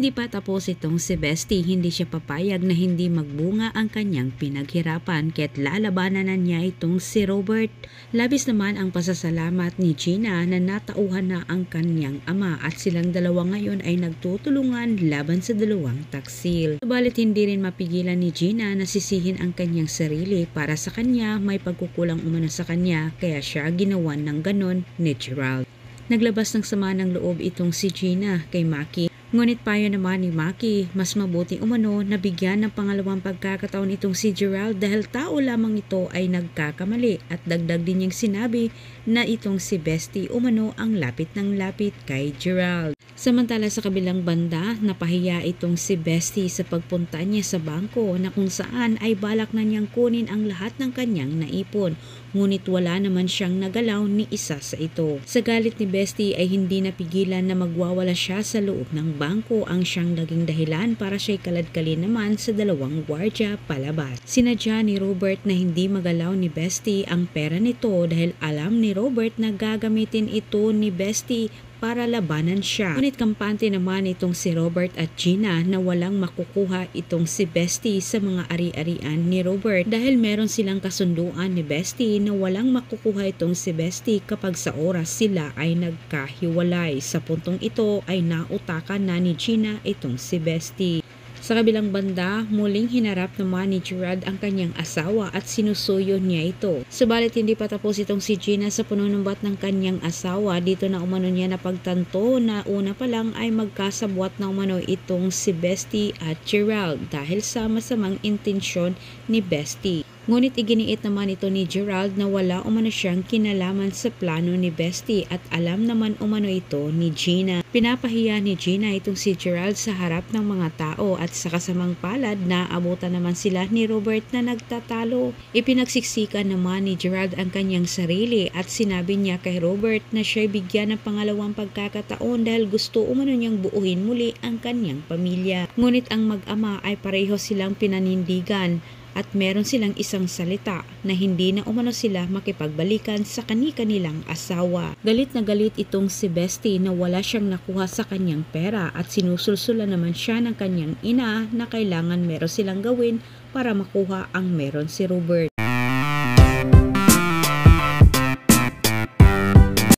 hindi pa tapos itong si Bestie, hindi siya papayag na hindi magbunga ang kanyang pinaghirapan kaya't lalabanan na niya itong si Robert. Labis naman ang pasasalamat ni Gina na natauhan na ang kanyang ama at silang dalawa ngayon ay nagtutulungan laban sa dalawang taksil. Subalit hindi rin mapigilan ni Gina na sisihin ang kanyang sarili para sa kanya may pagkukulang umano sa kanya kaya siya ginawan ng ganon ni Gerald. Naglabas ng sama ng loob itong si Gina kay Maki. Ngunit payo naman ni Maki, mas mabuti umano na bigyan ng pangalawang pagkakataon itong si Gerald dahil tao lamang ito ay nagkakamali at dagdag din niyang sinabi na itong si Bestie umano ang lapit ng lapit kay Gerald. Samantala sa kabilang banda, napahiya itong si Bestie sa pagpunta niya sa bangko na kung saan ay balak na niyang kunin ang lahat ng kanyang naipon. Ngunit wala naman siyang nagalaw ni isa sa ito. Sa galit ni Bestie ay hindi napigilan na magwawala siya sa loob ng bangko ang siyang naging dahilan para siya'y kaladkali naman sa dalawang gwardya palabas. Sinadya ni Robert na hindi magalaw ni Bestie ang pera nito dahil alam ni Robert na gagamitin ito ni Bestie para labanan siya. Ngunit kampante naman itong si Robert at Gina na walang makukuha itong si Bestie sa mga ari-arian ni Robert dahil meron silang kasunduan ni Bestie na walang makukuha itong si Bestie kapag sa oras sila ay nagkahiwalay. Sa puntong ito ay nautakan na ni Gina itong si Bestie. Sa kabilang banda, muling hinarap naman ni Gerald ang kanyang asawa at sinusuyo niya ito. Subalit hindi pa tapos itong si Gina sa panunumbat ng kanyang asawa. Dito na umano niya napagtanto na una pa lang ay magkasabwat na umano itong si Bestie at Gerald dahil sa masamang intensyon ni Bestie. Ngunit iginiit naman ito ni Gerald na wala umano siyang kinalaman sa plano ni Bestie at alam naman umano ito ni Gina. Pinapahiya ni Gina itong si Gerald sa harap ng mga tao at sa kasamang palad na abutan naman sila ni Robert na nagtatalo. Ipinagsiksikan naman ni Gerald ang kanyang sarili at sinabi niya kay Robert na siya'y bigyan ng pangalawang pagkakataon dahil gusto umano niyang buuhin muli ang kanyang pamilya. Ngunit ang mag-ama ay pareho silang pinanindigan at meron silang isang salita na hindi na umano sila makipagbalikan sa kani-kanilang asawa. Galit na galit itong si Bestie na wala siyang nakuha sa kanyang pera at sinusulsulan naman siya ng kanyang ina na kailangan meron silang gawin para makuha ang meron si Robert.